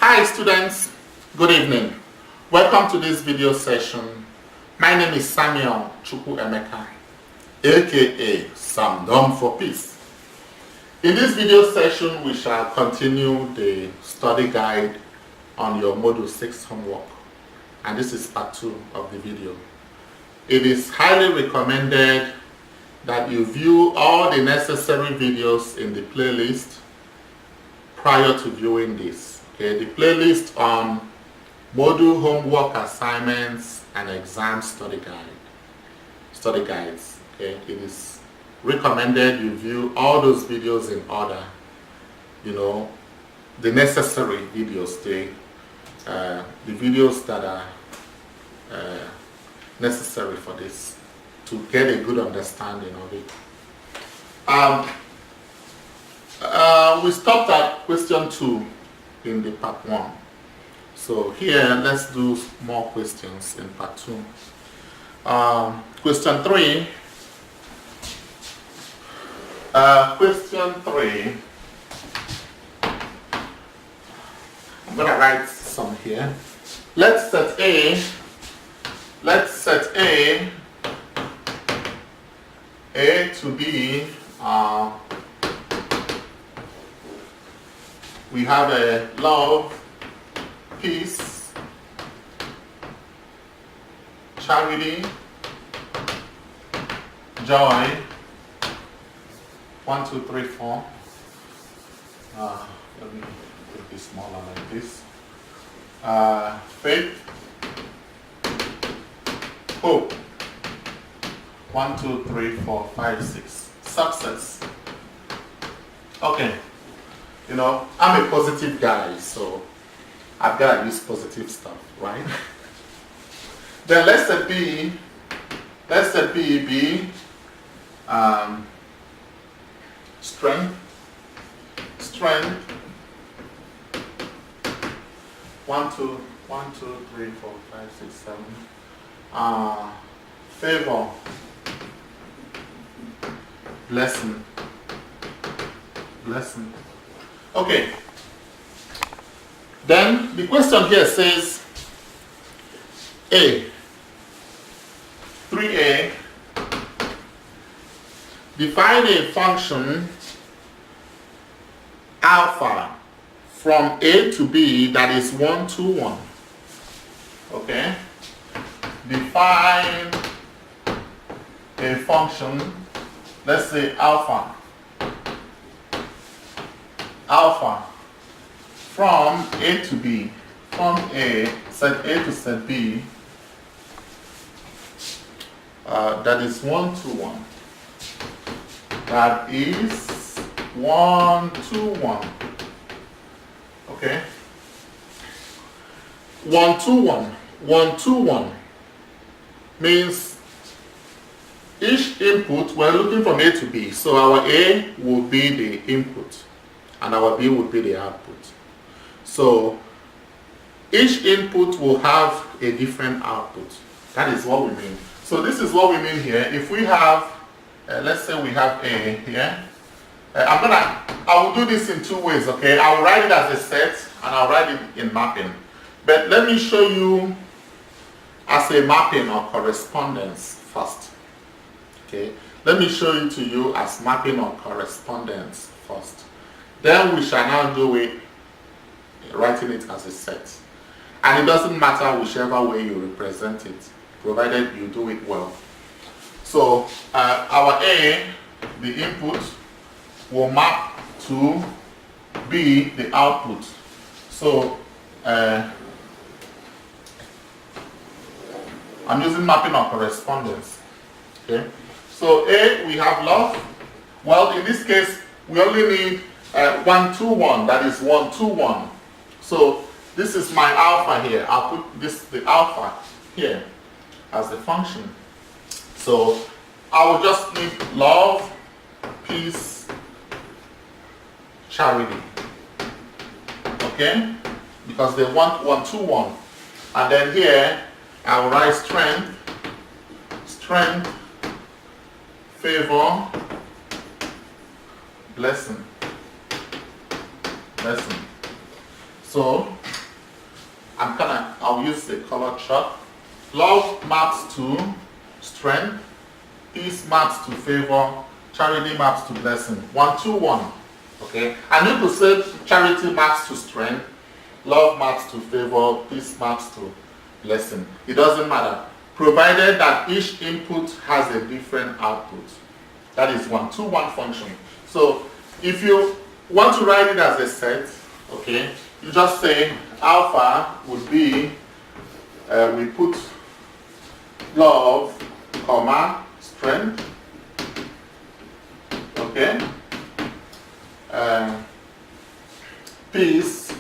Hi students, good evening. Welcome to this video session. My name is Samuel Chukwu Emeka, aka Sam Dom for Peace. In this video session, we shall continue the study guide on your Module 6 homework. And this is part 2 of the video. It is highly recommended that you view all the necessary videos in the playlist prior to viewing this. Okay, the playlist on module homework assignments and exam study guides. Okay, it is recommended you view all those videos in order. You know, the necessary videos, the videos that are necessary for this to get a good understanding of it. We stopped at question 2 in the part 1. So here, let's do more questions in part 2. Question 3. Question 3. I'm going to write some here. Let's set A to be, we have a love, peace, charity, joy, 1, 2, 3, 4. Let me put this smaller like this. Faith, hope, 1, 2, 3, 4, 5, 6. Success. Okay. You know, I'm a positive guy, so I've got to use positive stuff, right? Then let's set B be strength, 1, 2, 3, 4, 5, 6, 7. Favor, blessing. Okay. Then the question here says 3A, define a function alpha from A to B that is 1 to 1. Okay? Define a function, let's say alpha from A to B, from A, set A to set B, that is 1 to 1. That is 1 to 1. Okay? 1 to 1. 1 to 1 means each input, we're looking from A to B. So our A will be the input and our B will be the output. So each input will have a different output. That is what we mean. So this is what we mean here. If we have, let's say we have A here. I will do this in 2 ways, okay? I will write it as a set and I'll write it in mapping. But let me show you as a mapping or correspondence first. Okay? Let me show it to you as mapping or correspondence first. Then we shall now do it, writing it as a set. And it doesn't matter whichever way you represent it, provided you do it well. So our A, the input, will map to B, the output. So I'm using mapping or correspondence. Okay. So A, we have love. Well, in this case, we only need 1 to 1. That is 1 to 1. So this is my alpha here. I'll put the alpha here as the function. So I will just need love, peace, charity. Okay? Because they want 1 to 1. And then here I will write strength, favor, blessing. So I'll use the color chalk. Love maps to strength, peace maps to favor, charity maps to blessing. 1, 2, 1. Okay? And you could say charity maps to strength, love maps to favor, peace maps to blessing. It doesn't matter, provided that each input has a different output. That is 1, 2, 1 function. So if you want to write it as a set, okay, you just say alpha would be, we put love, comma, strength, okay, peace,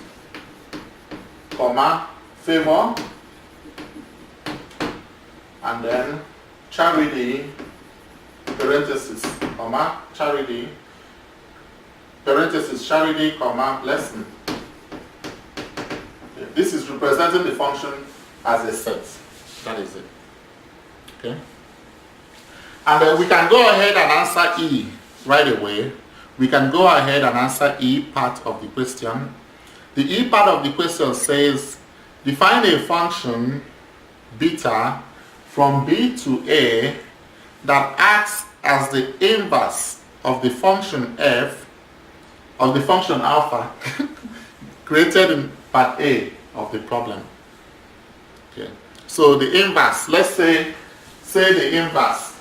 comma, favor, and then charity, parenthesis, comma, charity, parenthesis, charity, comma, blessing. Okay. This is representing the function as a set. That is it. Okay. And we can go ahead and answer E right away. We can go ahead and answer E part of the question. The E part of the question says, define a function beta from B to A that acts as the inverse of the function f, of the function alpha, created in part A of the problem. Okay. So the inverse, let's say the inverse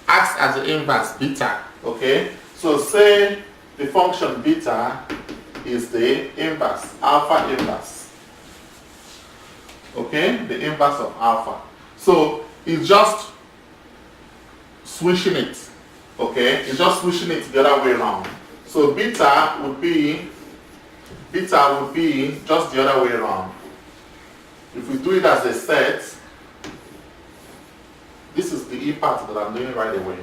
acts as the inverse beta. Okay. So say the function beta is the inverse, alpha inverse. Okay, the inverse of alpha. So it's just switching it. Okay, it's just switching it the other way around. So beta would be just the other way around. If we do it as a set, this is the E part that I'm doing right away.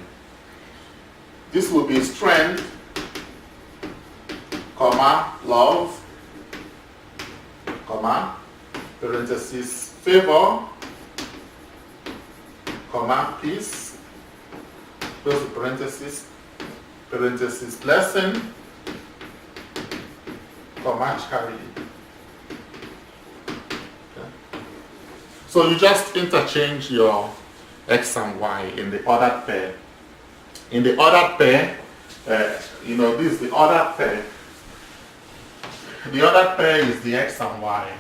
This will be strength, comma, love, comma, parenthesis, favor, comma, peace, close the parenthesis, parenthesis, blessing, comma, charity. Okay. So you just interchange your X and Y in the ordered pair. In the ordered pair, this is the ordered pair. The other pair is the X and Y.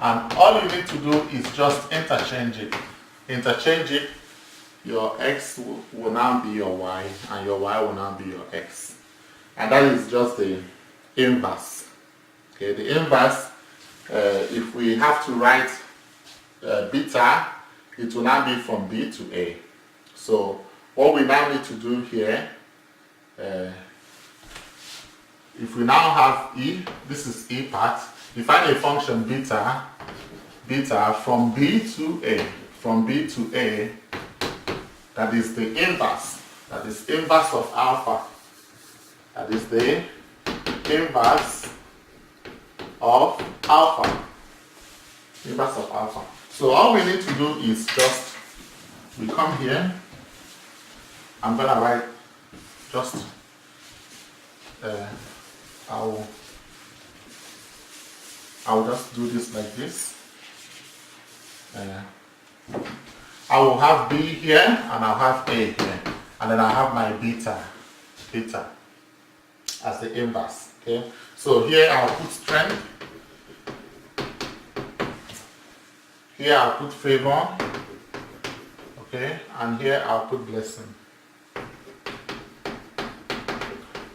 And all you need to do is just interchange it. Interchange it, your X will now be your Y, and your Y will now be your X. And that is just the inverse. Okay, the inverse, if we have to write beta, it will now be from B to A. So what we now need to do here, if we now have E, this is E part, define a function beta from B to A. From B to A, that is the inverse. That is inverse of alpha. That is the inverse of alpha. Inverse of alpha. So all we need to do is just, we come here, I'm going to write just, I'll just do this like this. I will have B here and I'll have A here, and then I have my beta as the inverse. Okay, so here I'll put strength, here I'll put favor, okay, and here I'll put blessing.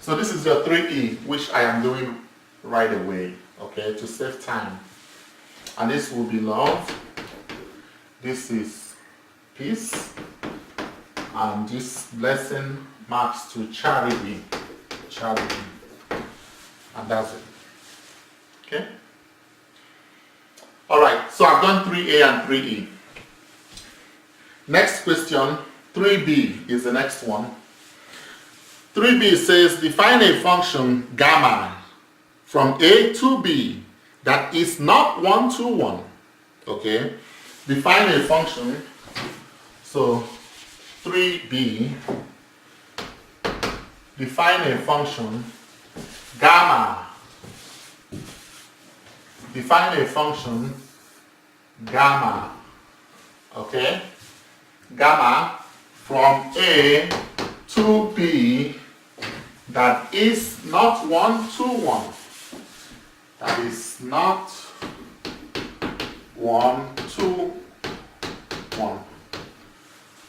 So this is your 3E, which I am doing right away, okay, to save time. And this will be love, this is peace, and this blessing maps to charity, and that's it. Okay? Alright, so I've done 3A and 3E. Next question, 3B is the next one. 3B says, define a function gamma from A to B that is not 1-to-1. Okay? Define a function. So 3B, define a function gamma define a function gamma, okay? Gamma from A to B that is not 1 to 1. That is not 1 to 1.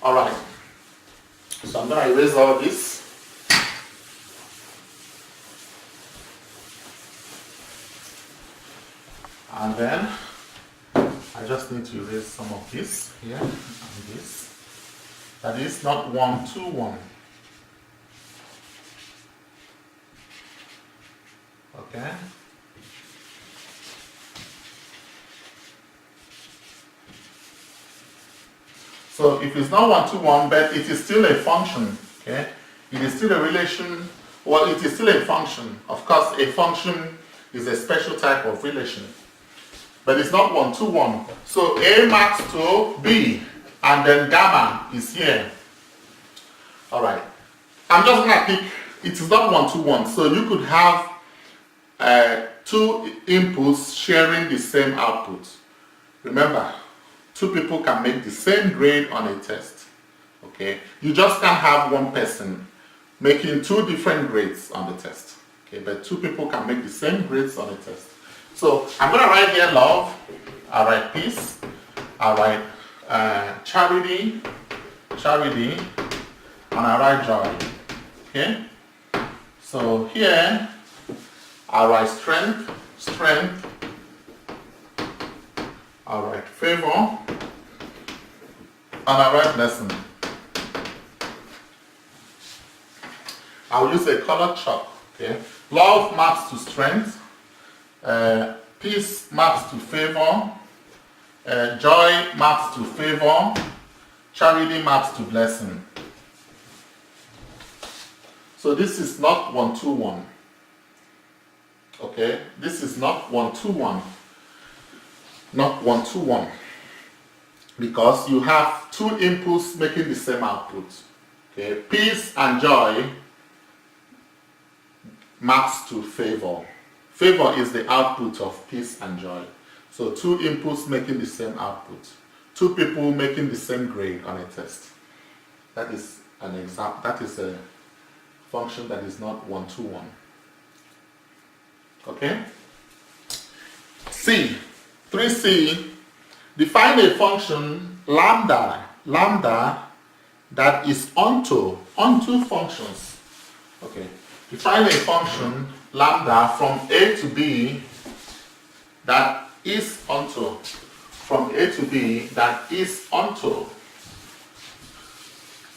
All right. So I'm going to erase all this. And then I just need to erase some of this here and this. That is not 1 to 1. Okay. So if it's not 1 to 1, but it is still a function, okay? It is still a relation, well, it is still a function. Of course, a function is a special type of relation, but it's not 1 to 1. So A maps to B, and then gamma is here. All right. I'm just going to pick, it is not 1 to 1, so you could have two inputs sharing the same output. Remember, two people can make the same grade on a test. Okay, you just can't have one person making two different grades on the test. Okay, but two people can make the same grades on a test. So I'm going to write here love, I write peace, I write charity, and I write joy. Okay, so here I write strength, I write favor, and I write lesson. I will use a colored chalk. Okay, love maps to strength, peace maps to favor, joy maps to favor, charity maps to blessing. So this is not 1 to 1. Okay, this is not 1 to 1. Not 1 to 1. Because you have two inputs making the same output. Okay, peace and joy maps to favor. Favor is the output of peace and joy. So two inputs making the same output. Two people making the same grade on a test. That is an example. That is a function that is not 1 to 1. Okay? C. 3C. Define a function lambda that is onto functions. Okay. Define a function lambda from A to B that is onto. From A to B that is onto.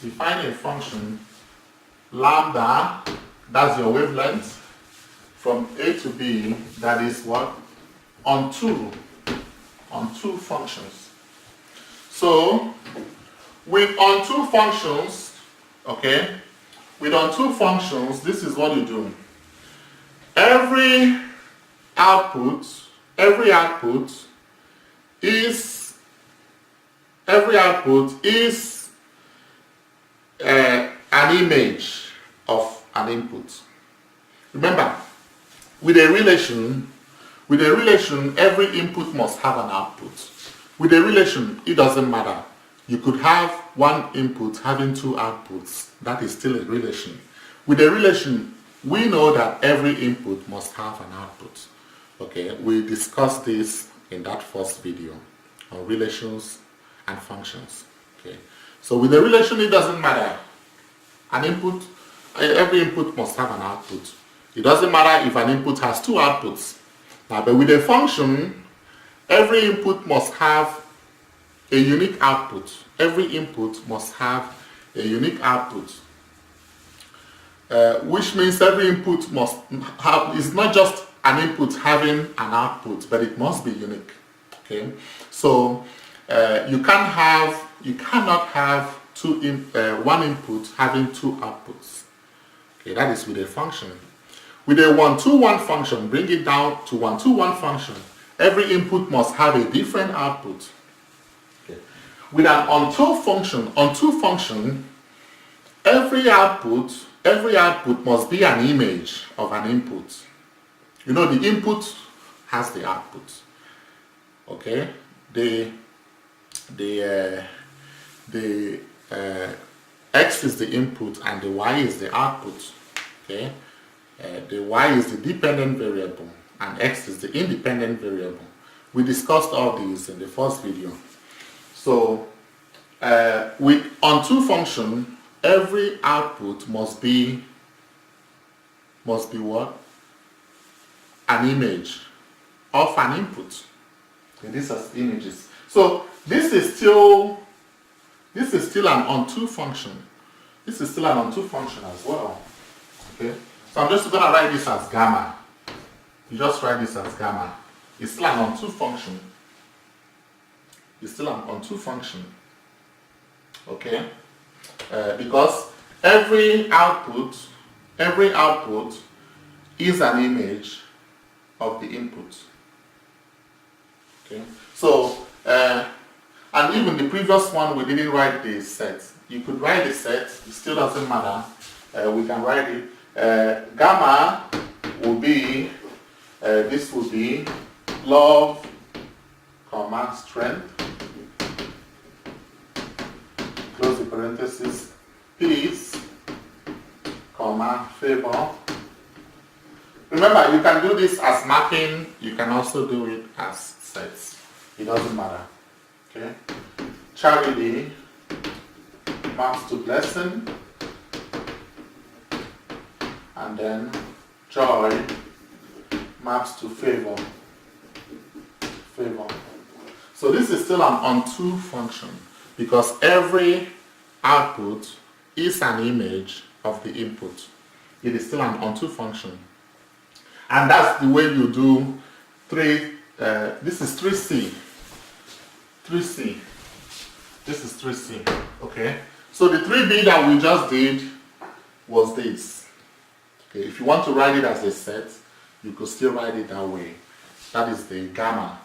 Define a function lambda, that's your wavelength, from A to B that is what? Onto functions. So with onto functions, okay, with onto functions, this is what you do. Every output is an image of an input. Remember, with a relation, every input must have an output. With a relation, it doesn't matter. You could have one input having two outputs. That is still a relation. With a relation, we know that every input must have an output. Okay, we discussed this in that first video on relations and functions. Okay, so with a relation, it doesn't matter. Every input must have an output. It doesn't matter if an input has two outputs. Now, but with a function, every input must have a unique output. Every input must have a unique output. Which means every input must have, it's not just an input having an output, but it must be unique. Okay, so you cannot have one input having two outputs. Okay, that is with a function. With a 1-to-1 function, bring it down to 1-to-1 function. Every input must have a different output. Okay. With an onto function, every output must be an image of an input. You know, the input has the output. Okay, the X is the input and the Y is the output. Okay, the Y is the dependent variable and X is the independent variable. We discussed all these in the first video. So with onTo function, every output must be what? An image of an input. Okay, these are images. So this is still an onTo function. This is still an onTo function as well. Okay, so I'm just going to write this as gamma. You just write this as gamma. It's still an onTo function. It's still an onTo function. Okay, because every output is an image of the input. Okay, so and even the previous one we didn't write the set. You could write the set, it still doesn't matter. We can write it. Gamma will be this will be love, comma, strength, close the parenthesis, peace, comma, favor. Remember, you can do this as mapping, you can also do it as sets. It doesn't matter. Okay? Charity maps to blessing, and then joy maps to favor. Favor. So this is still an onTo function because every output is an image of the input. It is still an onTo function. And that's the way you do this is 3C. 3C. This is 3C. Okay? So the 3B that we just did was this. Okay, if you want to write it as a set, you could still write it that way. That is the gamma.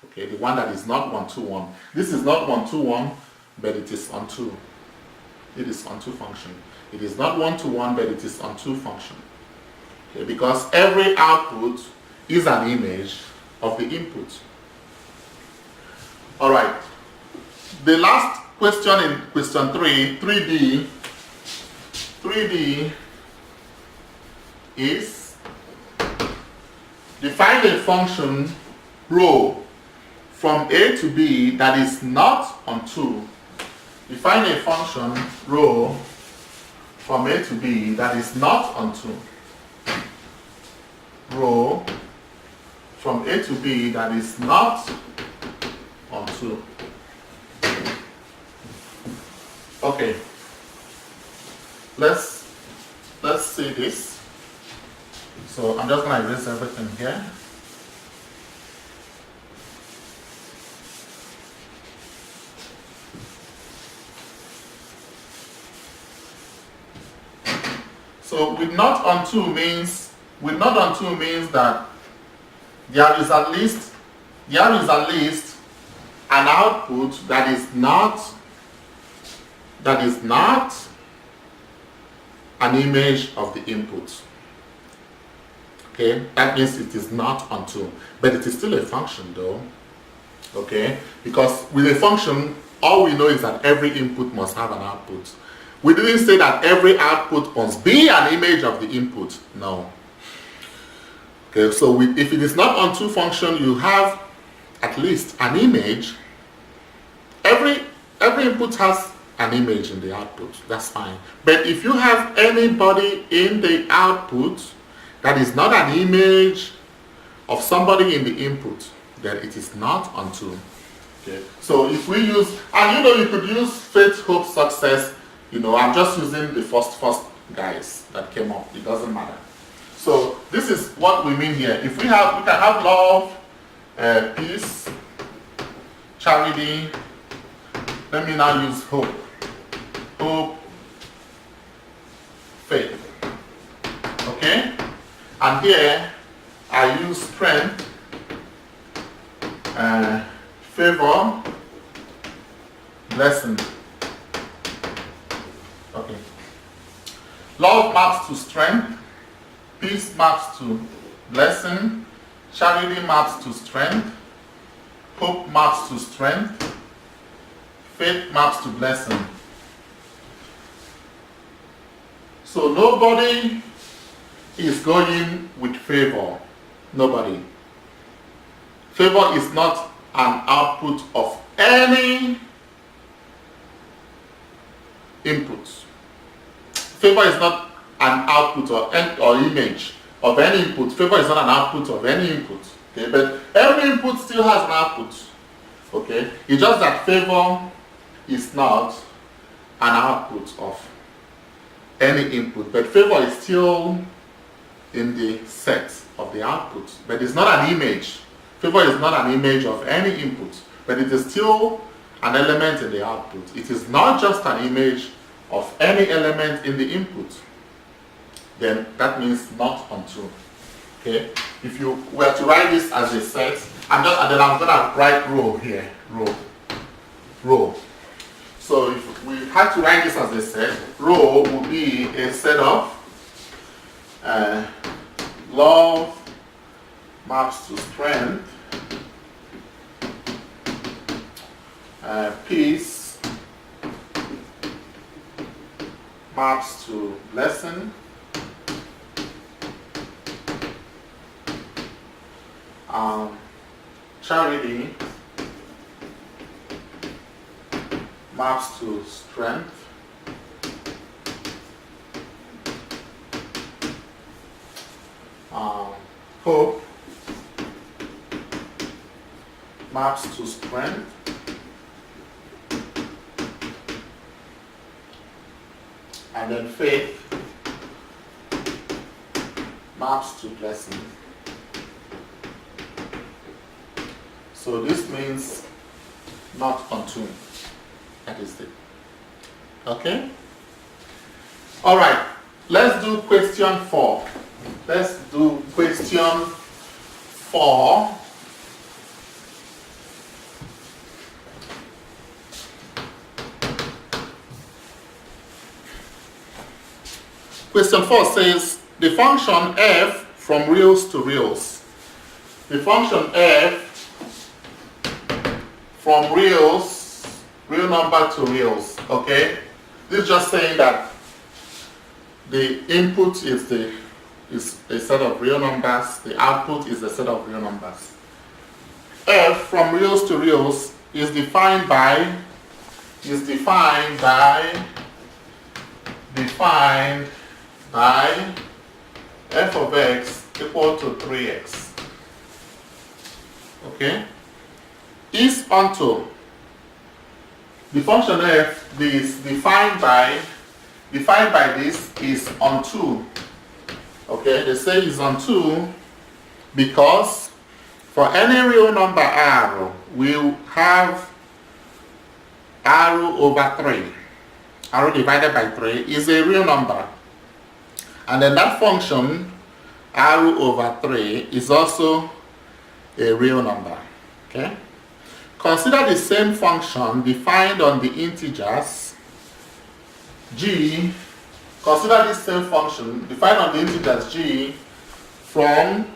Okay, the one that is not 1-to-1. This is not 1-to-1, but it is onTo. It is onTo function. It is not 1-to-1, but it is onTo function. Okay, because every output is an image of the input. Alright. The last question in question 3, 3D is define a function row from A to B that is not onTo. Define a function row from A to B that is not onTo. Row from A to B that is not onTo. Okay, let's see this. So I'm just going to erase everything here. So with not onTo means that there is at least an output that is not an image of the input. Okay, that means it is not onTo, but it is still a function though. Okay, because with a function, all we know is that every input must have an output. We didn't say that every output must be an image of the input. No. Okay, so if it is not onTo function, you have at least an image. Every input has an image in the output. That's fine. But if you have anybody in the output that is not an image of somebody in the input, then it is not onTo. Okay. So if we use, and you could use faith, hope, success. I'm just using the first guys that came up. It doesn't matter. So this is what we mean here. If we can have love, peace, charity. Let me now use hope. Hope, faith. Okay? And here I use strength, favor, blessing. Okay. Love maps to strength, peace maps to blessing, Charity maps to strength. Hope maps to strength. Faith maps to blessing. So nobody is going with favor. Nobody. Favor is not an output of any input. Favor is not an output or image of any input. Favor is not an output of any input. Okay, but every input still has an output. Okay, it's just that favor is not an output of any input, but favor is still in the set of the output, but it's not an image. Favor is not an image of any input, but it is still an element in the output. It is not just an image of any element in the input. Then that means not unto. Okay? If you were to write this as a set, I'm gonna write row here. Row. So if we had to write this as a set, row would be a set of love maps to strength, peace maps to blessing, charity maps to strength, hope maps to strength, and then faith maps to blessing. So this means not unto. That is it. Okay? All right. Let's do question 4. Let's do question 4. Question 4 says the function f from reals to reals. The function f from reals, real number to reals. Okay? This is just saying that the input is a set of real numbers, the output is a set of real numbers. F from reals to reals is defined by f of x equal to 3x. Okay? Is onto the function f is defined by this is onto. Okay, they say is onto because for any real number r, we'll have r over 3. R divided by 3 is a real number. And then that function r over 3 is also a real number. Okay? Consider the same function defined on the integers g. Consider this same function defined on the integers g from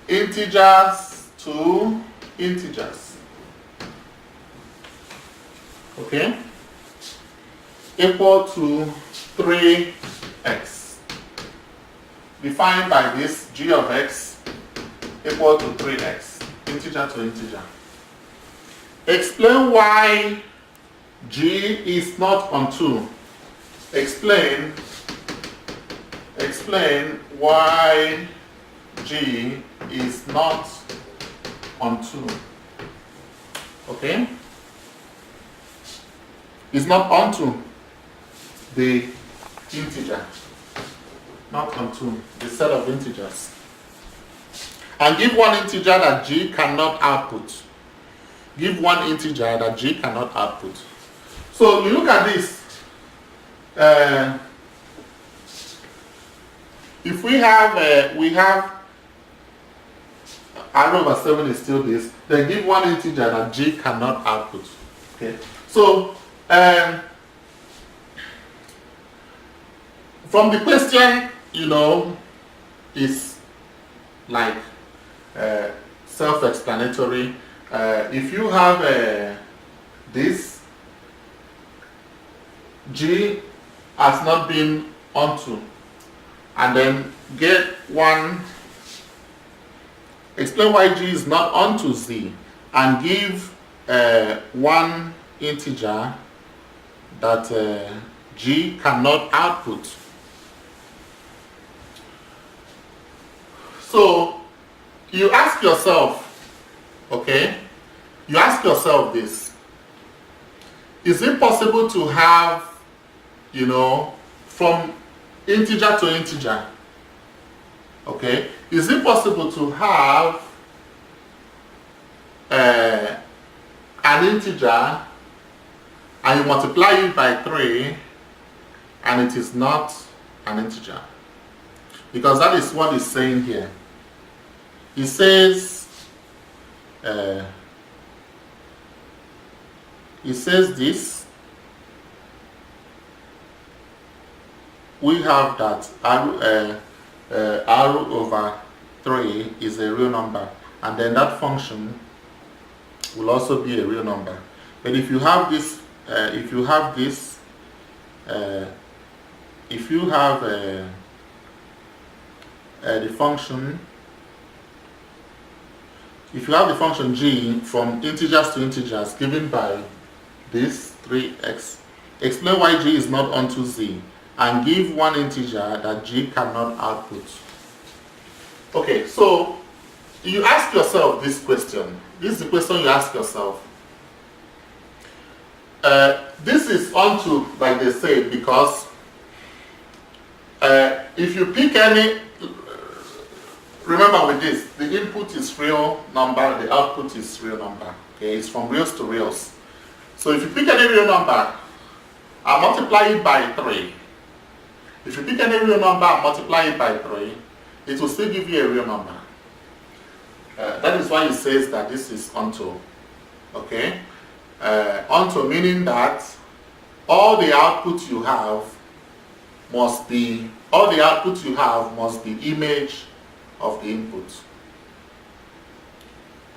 integers to integers. Okay? Equal to 3x. Defined by this g of x equal to 3x. Integer to integer. Explain why g is not onto. Explain why g is not onto. Okay? It's not onto the integer. Not onto the set of integers. And give one integer that g cannot output. Give one integer that g cannot output. So you look at this. If we have r over 7 is still this, then give one integer that g cannot output. Okay. So from the question, is like self-explanatory. If you have this, G has not been onto, and then get one, explain why G is not onto Z, and give one integer that G cannot output. So you ask yourself, okay, you ask yourself this: is it possible to have, you know, from integer to integer? Okay, is it possible to have an integer and you multiply it by 3 and it is not an integer? Because that is what it's saying here. It says this. We have that r over 3 is a real number, and then that function will also be a real number. But if you have this, if you have the function, if you have the function G from integers to integers given by this 3x, explain why G is not onto Z, and give one integer that G cannot output. Okay, so you ask yourself this question. This is the question you ask yourself. This is onto, like they say, because if you pick any, remember with this, the input is real number, the output is real number. Okay, it's from reals to reals. So if you pick any real number and multiply it by 3, if you pick any real number and multiply it by 3, it will still give you a real number. That is why it says that this is onto. Okay, onto meaning that all the output you have must be image of the input.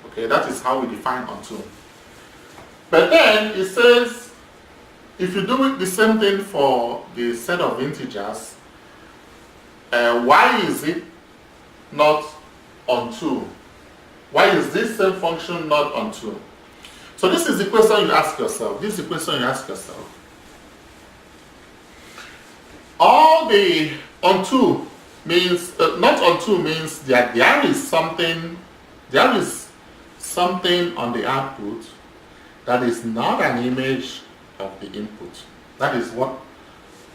Okay, that is how we define onto. But then it says, if you do it the same thing for the set of integers, why is it not onto? Why is this same function not onto? So this is the question you ask yourself. This is the question you ask yourself. All the onto means, not onto means that there is something on the output that is not an image of the input. That is what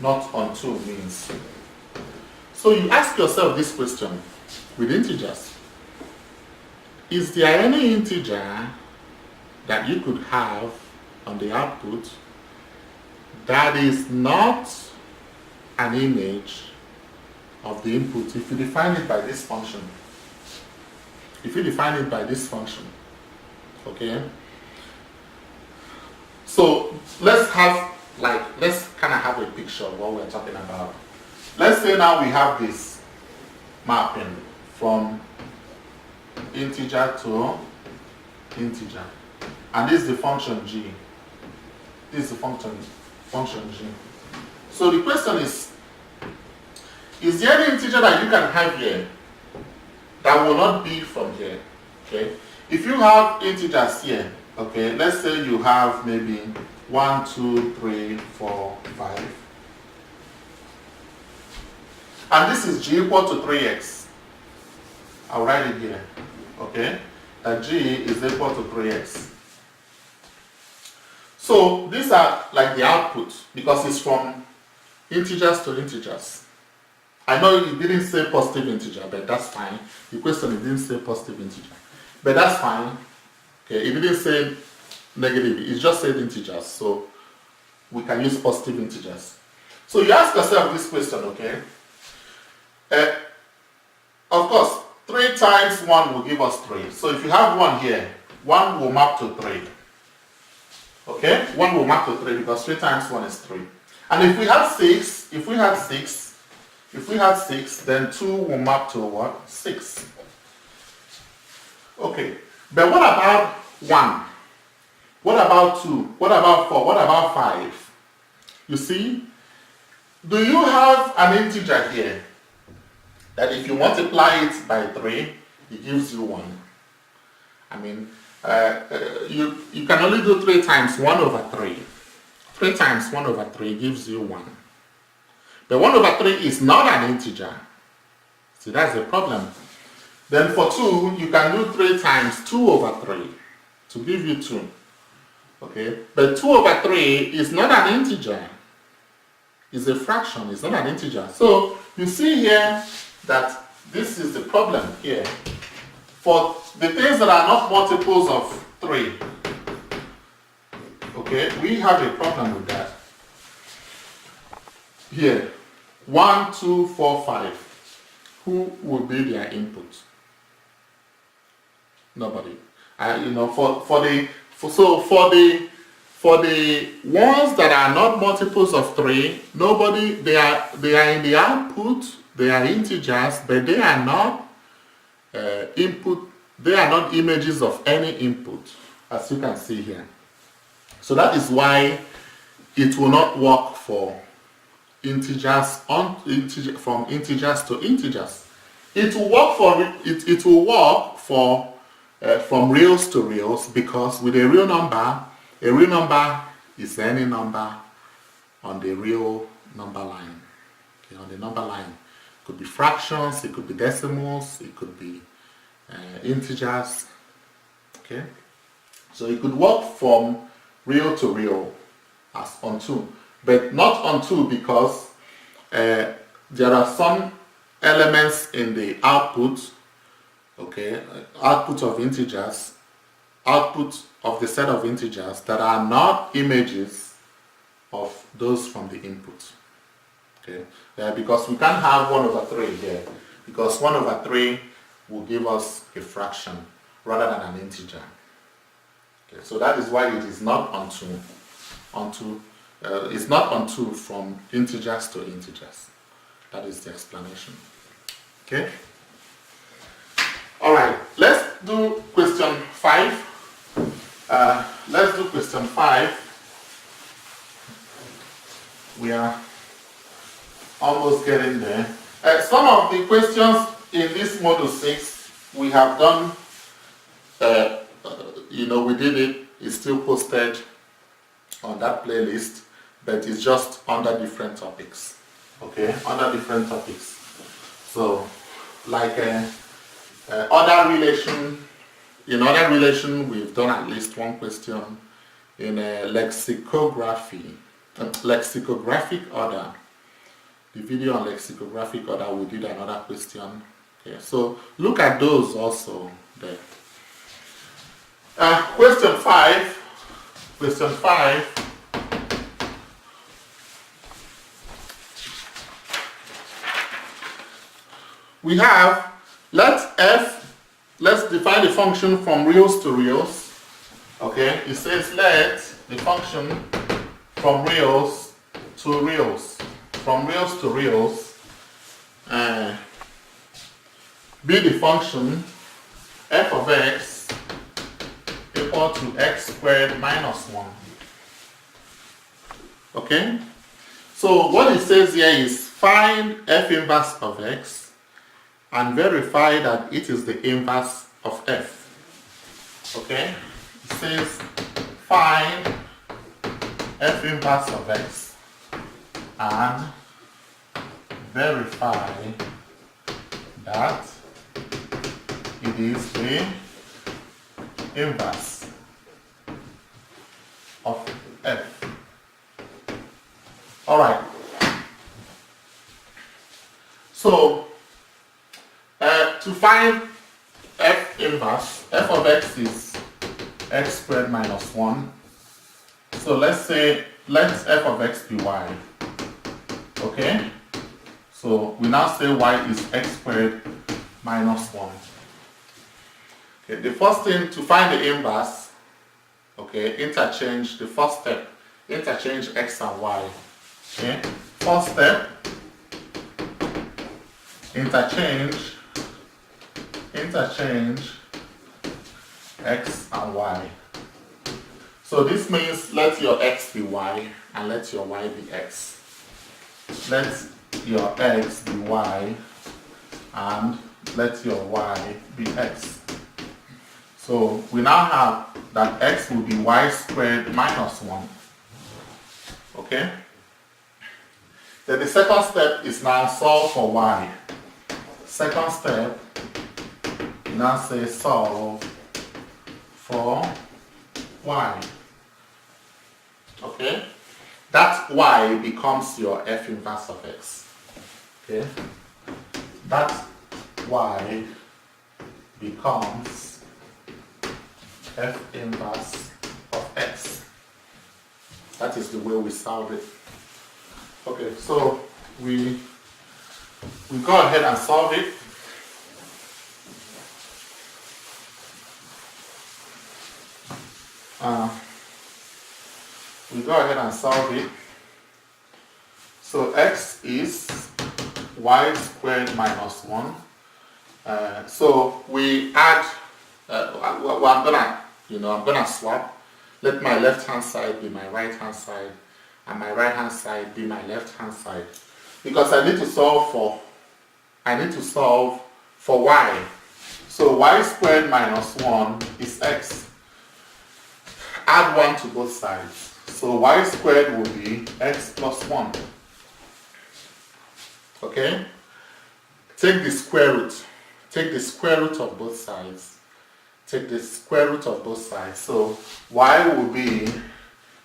not onto means. So you ask yourself this question with integers. Is there any integer that you could have on the output that is not an image of the input if you define it by this function? If you define it by this function, okay? So let's kind of have a picture of what we're talking about. Let's say now we have this mapping from integer to integer, and this is the function G. This is the function G. So the question is there any integer that you can have here that will not be from here? Okay, if you have integers here, okay, let's say you have maybe 1, 2, 3, 4, 5, and this is G equal to 3x. I'll write it here, okay, that G is equal to 3x. So these are like the output because it's from integers to integers. I know it didn't say positive integer, but that's fine. The question, it didn't say positive integer, but that's fine. Okay, it didn't say negative, it just said integers, so we can use positive integers. So you ask yourself this question, okay? Of course, 3 times 1 will give us 3. So if you have 1 here, 1 will map to 3. Okay? 1 will map to 3 because 3 times 1 is 3. And if we have 6, if we had 6, then 2 will map to what? 6. Okay, but what about 1? What about 2? What about 4? What about 5? You see, do you have an integer here that if you multiply it by 3, it gives you 1? I mean, you can only do 3 times 1 over 3. 3 times 1 over 3 gives you 1. But 1 over 3 is not an integer. See, that's the problem. Then for 2, you can do 3 times 2 over 3 to give you 2. Okay? But 2 over 3 is not an integer. It's a fraction. It's not an integer. So you see here that this is the problem here. For the things that are not multiples of 3, okay, we have a problem with that. Here, 1, 2, 4, 5. Who will be their input? Nobody. For the ones that are not multiples of 3, nobody. They are in the output. They are integers, but they are not input. They are not images of any input, as you can see here. So that is why it will not work for integers from integers to integers. It will work for it will work for from reals to reals, because with a real number is any number on the real number line. Okay, on the number line, it could be fractions, it could be decimals, it could be integers. Okay, so it could work from real to real as onto, but not onto, because there are some elements in the output, okay, output of integers, output of the set of integers that are not images of those from the input. Okay, because we can't have 1 over 3 here, because 1 over 3 will give us a fraction rather than an integer. Okay, so that is why it is not onto it's not onto from integers to integers. That is the explanation. Okay. All right. Let's do question 5. Let's do question 5. We are almost getting there. Some of the questions in this module 6 we have done. We did it. It's still posted on that playlist, but it's just under different topics. Okay, under different topics. So, like other relation. In other relation, we've done at least one question. In lexicography, lexicographic order. The video on lexicographic order, we did another question. Okay, so look at those also there. Question 5. Question 5. We have, let's define the function from reals to reals. Okay, it says let the function from reals to reals. From reals to reals be the function f of x equal to x squared minus 1. Okay? So what it says here is find f inverse of x and verify that it is the inverse of f. Okay? It says find f inverse of x and verify that it is the inverse of f. All right. So to find f inverse, f of x is x squared minus 1. So let's say let f of x be y. Okay? So we now say y is x squared minus 1. Okay, the first thing to find the inverse, okay, interchange the first step, interchange x and y. Okay, first step, interchange x and y. So this means let your x be y and let your y be x. Let your x be y and let your y be x. So we now have that x will be y squared minus 1. Okay? Then the second step is now solve for y. Second step, you now say solve for y. Okay? That y becomes your f inverse of x. Okay? That y becomes f inverse of x. That is the way we solve it. Okay, so we go ahead and solve it. We go ahead and solve it. So x is y squared minus 1. So we add, well, I'm gonna swap. Let my left hand side be my right hand side and my right hand side be my left hand side. Because I need to solve for y. So y squared minus 1 is x. Add 1 to both sides. So y squared will be x plus 1. Okay? Take the square root. Take the square root of both sides. Take the square root of both sides. So y will be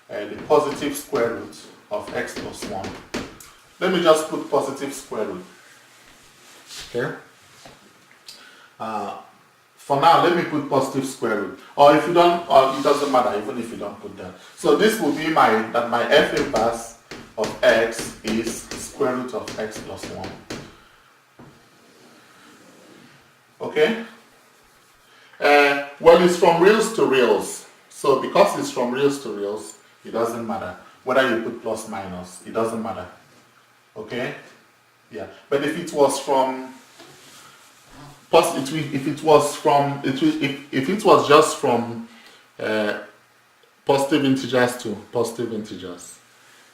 the positive square root of x plus 1. Let me just put positive square root. Okay? For now, let me put positive square root. Or if you don't, or it doesn't matter, even if you don't put that. So this will be my f inverse of x is square root of x plus 1. Okay? Well, it's from reals to reals. So because it's from reals to reals, it doesn't matter. Whether you put plus minus, it doesn't matter. Okay? Yeah. But if it was from if it was just from positive integers to positive integers,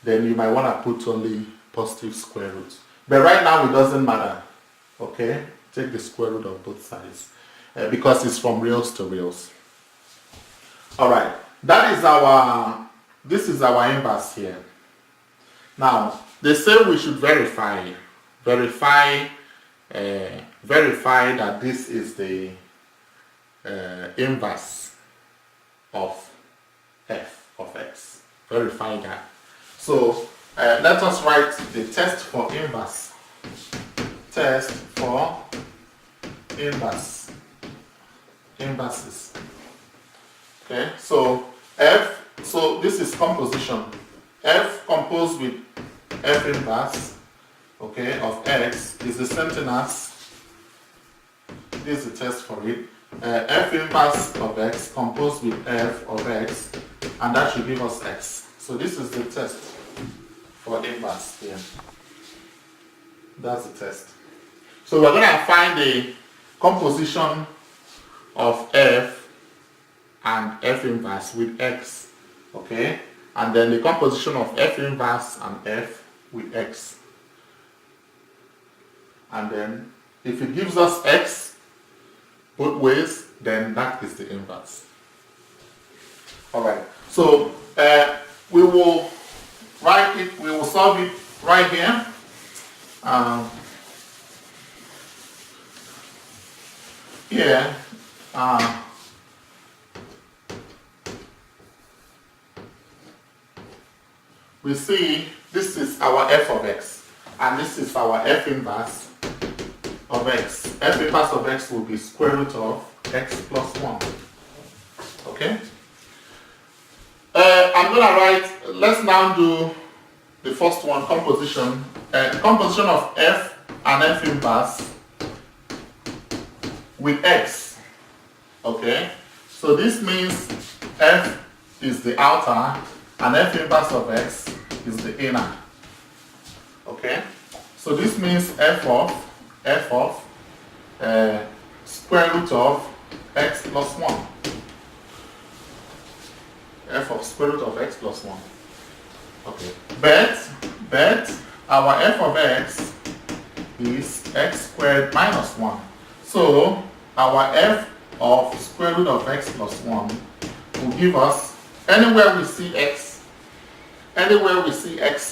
then you might want to put only positive square root. But right now it doesn't matter. Okay? Take the square root of both sides because it's from reals to reals. All right. This is our inverse here. Now they say we should verify that this is the inverse of f of x. Verify that. So let us write the test for inverse. Test for inverse. Inverses. Okay, so this is composition. F composed with f inverse, okay, of x is the same thing as, this is the test for it, f inverse of x composed with f of x, and that should give us x. So this is the test for inverse here. That's the test. So we're going to find the composition of f and f inverse with x, okay, and then the composition of f inverse and f with x. And then if it gives us x both ways, then that is the inverse. Alright, so we will write it, we will solve it right here. Here, we see this is our f of x, and this is our f inverse of x. F inverse of x will be square root of x plus 1. Okay? I'm going to write, let's now do the first one, composition. Composition of f and f inverse with x. Okay? So this means f is the outer and f inverse of x is the inner. Okay? So this means f of square root of x plus 1. f of square root of x plus 1. Okay. But our f of x is x squared minus 1. So our f of square root of x plus 1 will give us, anywhere we see x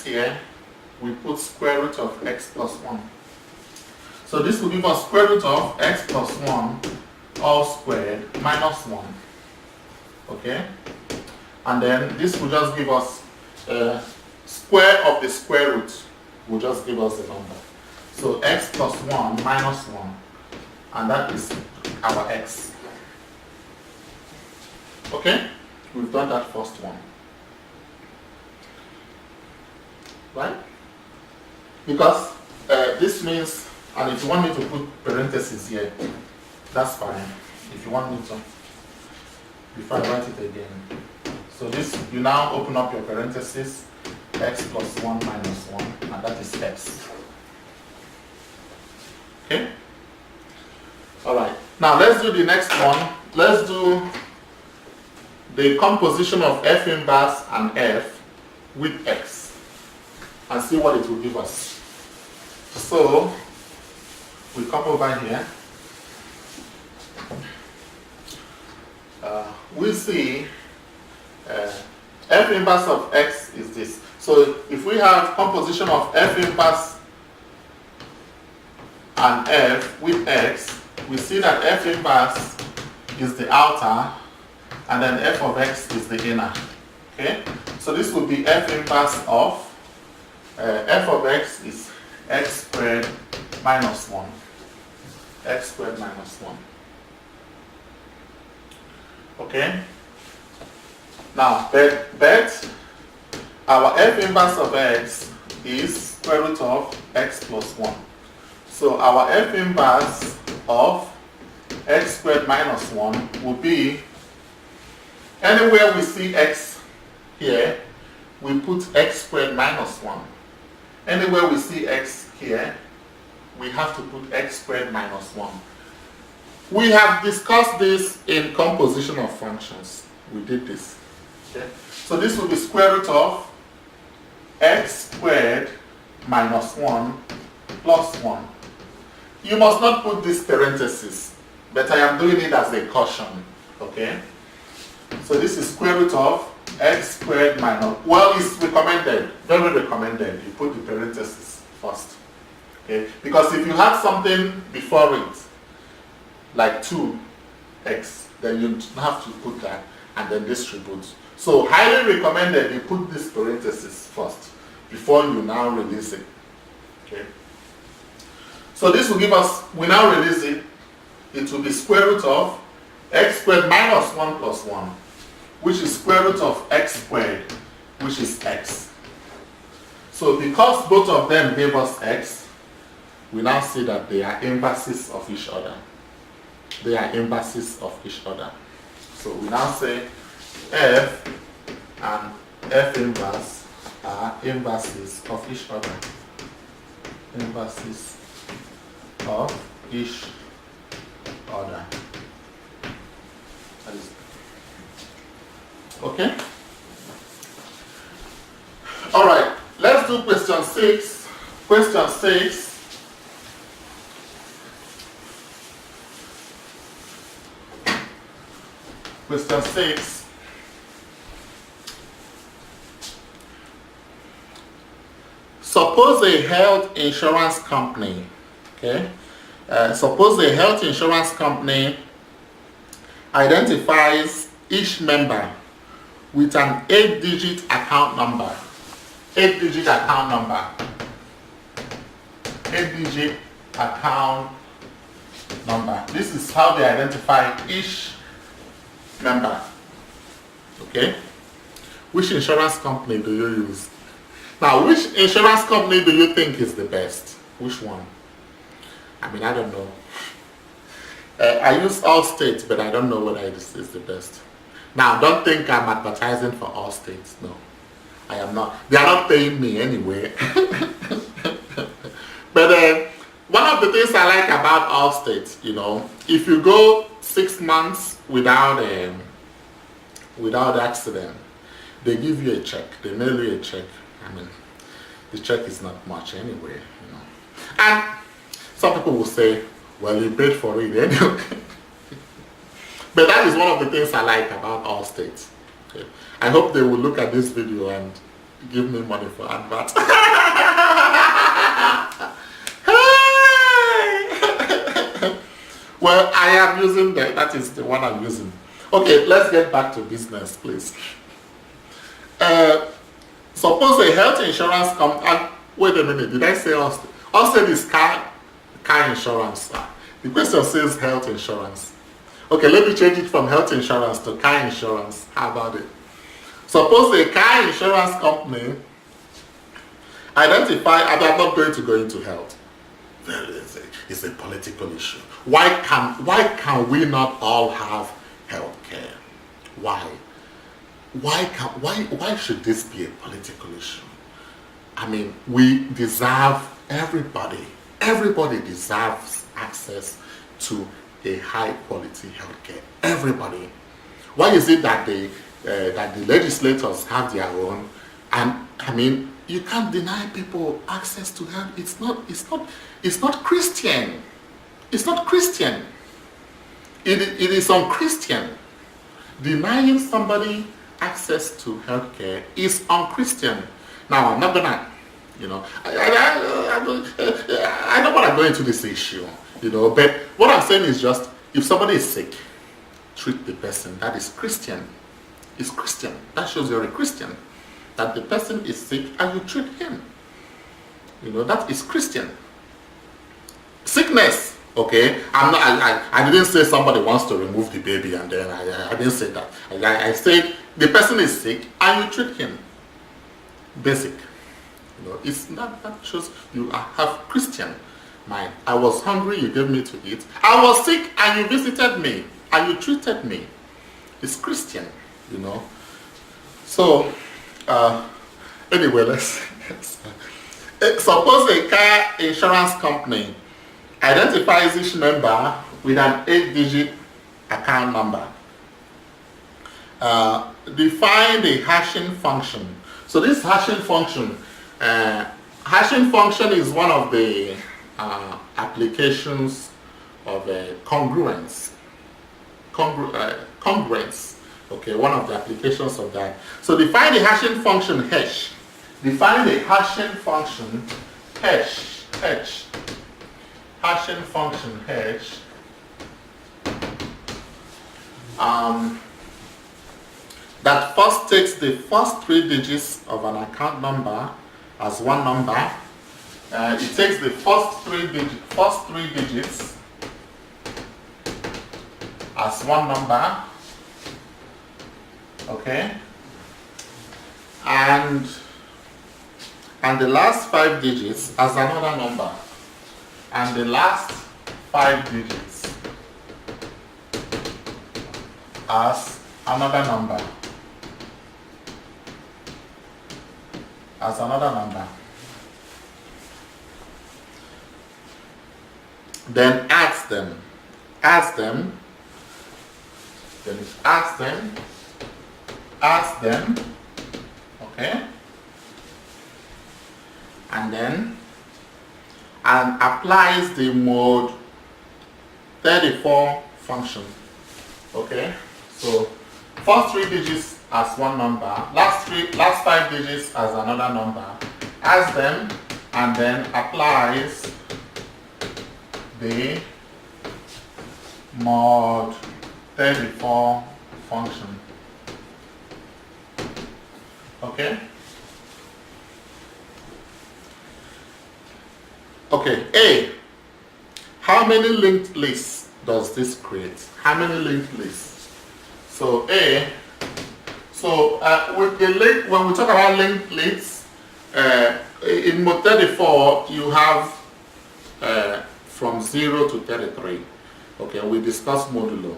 here, we put square root of x plus 1. So this will give us square root of x plus 1 all squared minus 1. Okay? And then this will just give us square of the square root will just give us the number. So x plus 1 minus 1, and that is our x. Okay? We've done that first one. Right? Because this means, and if you want me to put parentheses here, that's fine. If you want me to, before I write it again. So this, you now open up your parentheses, x plus 1 minus 1, and that is x. Okay? Alright, now let's do the next one. Let's do the composition of f inverse and f with x and see what it will give us. So, we come over here. We see f inverse of x is this. So if we have composition of f inverse and f with x, we see that f inverse is the outer and then f of x is the inner. Okay? So this would be f inverse of f of x is x squared minus 1. X squared minus 1. Okay? Now, but our f inverse of x is square root of x plus 1. So our f inverse of x squared minus 1 will be, anywhere we see x here, we put x squared minus 1. Anywhere we see x here, we have to put x squared minus 1. We have discussed this in composition of functions. We did this. Okay? So this will be square root of x squared minus 1 plus 1. You must not put this parenthesis, but I am doing it as a caution. Okay? So this is square root of x squared minus, well, it's recommended, very recommended, you put the parenthesis first. Okay? Because if you had something before it, like 2x, then you have to put that and then distribute. So highly recommended you put this parenthesis first before you now release it. Okay. So this will give us, we now release it, it will be square root of x squared minus 1 plus 1, which is square root of x squared, which is x. So because both of them gave us x, we now see that they are inverses of each other. They are inverses of each other. So we now say f and f inverse are inverses of each other. Inverses of each other. That is okay? Alright, let's do question 6. Question 6. Question 6. Suppose a health insurance company, okay? Suppose a health insurance company identifies each member with an 8-digit account number. 8-digit account number. 8-digit account number. This is how they identify each member. Okay? Which insurance company do you use? Now, which insurance company do you think is the best? Which one? I mean, I don't know. I use Allstate, but I don't know whether this is the best. Now, don't think I'm advertising for Allstate. No, I am not. They are not paying me anyway. But one of the things I like about Allstate, you know, if you go 6 months without accident, They give you a check, they mail you a check. I mean, the check is not much anyway, you know. And some people will say, well, you paid for it anyway. But that is one of the things I like about Allstate. Okay. I hope they will look at this video and give me money for advert. Well, I am using that is the one I'm using. Okay, let's get back to business, please. Suppose a health insurance company, wait a minute, did I say Allstate? Allstate is car insurance. The question says health insurance. Okay, let me change it from health insurance to car insurance. How about it? Suppose a car insurance company identify, I'm not going to go into health. It's a political issue. Why can we not all have health care? Why? Why should this be a political issue? I mean, we deserve, everybody deserves access to a high quality healthcare. Everybody. Why is it that the legislators have their own? And I mean, you can't deny people access to health. It's not Christian. It's not Christian. It is unchristian. Denying somebody access to healthcare is unchristian. Now, I'm not gonna, you know, I don't want to go into this issue, you know, but what I'm saying is just, if somebody is sick, treat the person. That is Christian. It's Christian. That shows you're a Christian. That the person is sick and you treat him. You know, that is Christian. Sickness, okay? I didn't say somebody wants to remove the baby and then I didn't say that. I said the person is sick and you treat him. Basic. You know, it's not, that shows you have Christian mind. I was hungry, you gave me to eat. I was sick and you visited me and you treated me. It's Christian, you know. So anyway, let's suppose a car insurance company identifies each member with an 8-digit account number. Define the hashing function. So this hashing function is one of the applications of congruence. Congruence. Okay, one of the applications of that. So define the hashing function hash. Define the hashing function hash. Hashing function hash. That first takes the first 3 digits of an account number as one number. It takes the first three digits as one number. Okay, and the last 5 digits as another number, and the last 5 digits as another number, then adds them, okay, and applies the mode 34 function. Okay, so first 3 digits as one number, last 5 digits as another number, adds them, and then applies the mod 34 function. Okay. Okay. A. How many linked lists does this create? How many linked lists? So A. So with the link, when we talk about linked lists, in mode 34 you have from 0 to 33. Okay, we discussed modulo.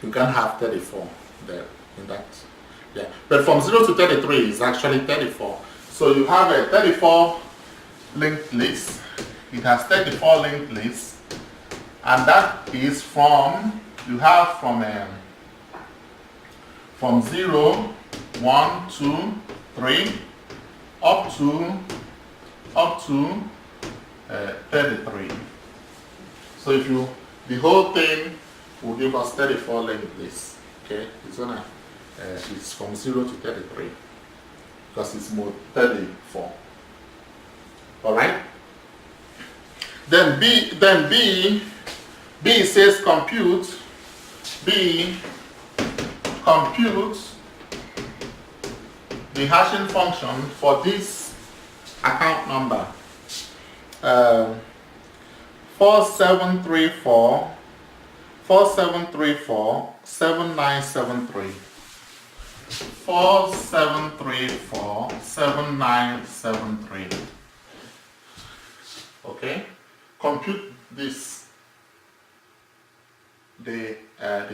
You can have 34 there in that. Yeah, but from 0 to 33 is actually 34. So you have a 34 linked list. It has 34 linked lists, and that is from, you have from 0 1, 2, 3, up to 33. So if you, the whole thing will give us 34 length this. Okay, it's from 0 to 33 because it's mode 34. All right. Then B says compute. B computes the hashing function for this account number 4734 7973. 4734 7973. Okay, compute this, the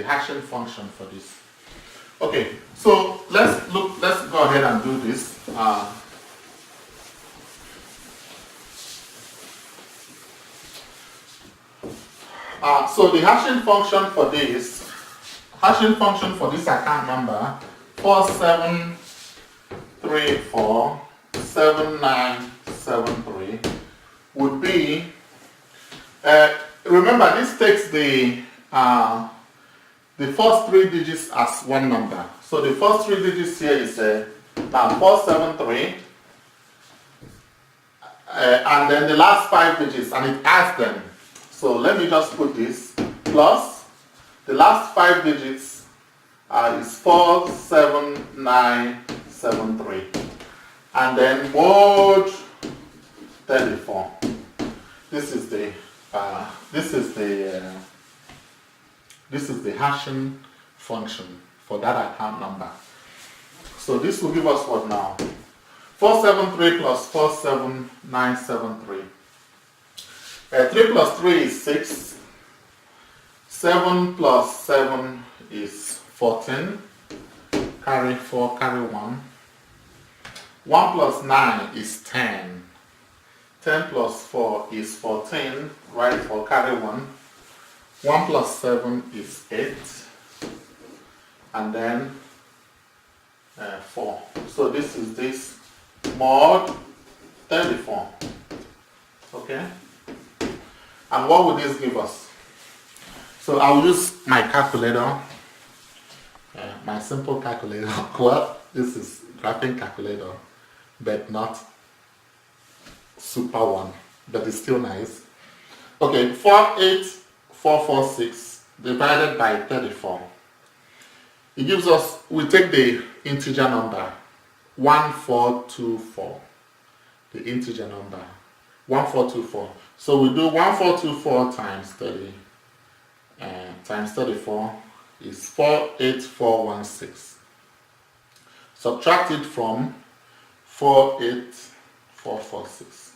hashing function for this. Okay, so let's go ahead and do this. So the hashing function for this account number 4734 7973 would be, remember this takes the first 3 digits as one number. So the first 3 digits here is 473, and then the last 5 digits, and it adds them. So let me just put this plus the last 5 digits is 47973, and then mode 34. This is the hashing function for that account number. So this will give us what now? 473 plus 47973. 3 plus 3 is 6. 7 plus 7 is 14. Carry 4, carry 1. 1 plus 9 is 10. 10 plus 4 is 14. Right, 4, carry 1. 1 plus 7 is 8. And then 4. So this is this mod 34. Okay? And what would this give us? So I'll use my calculator, my simple calculator. Well, this is graphing calculator, but not super one, but it's still nice. Okay, 48446 divided by 34. It gives us, we take the integer number 1424, the integer number 1424. So we do 1424 times 30 times 34 is 48416. Subtract it from 48446,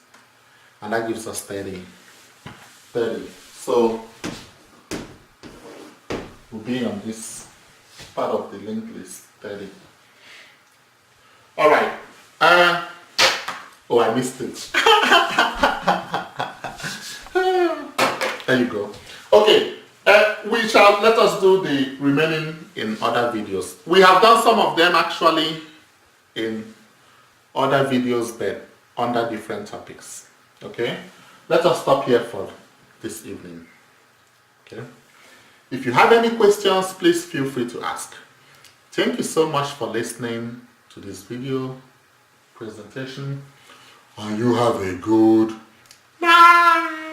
and that gives us 30. So we'll be on this part of the linked list 30. All right. Oh, I missed it. There you go. Okay. Let us do the remaining in other videos. We have done some of them actually in other videos, but under different topics. Okay. Let us stop here for this evening. Okay. If you have any questions, please feel free to ask. Thank you so much for listening to this video presentation, and you have a good night.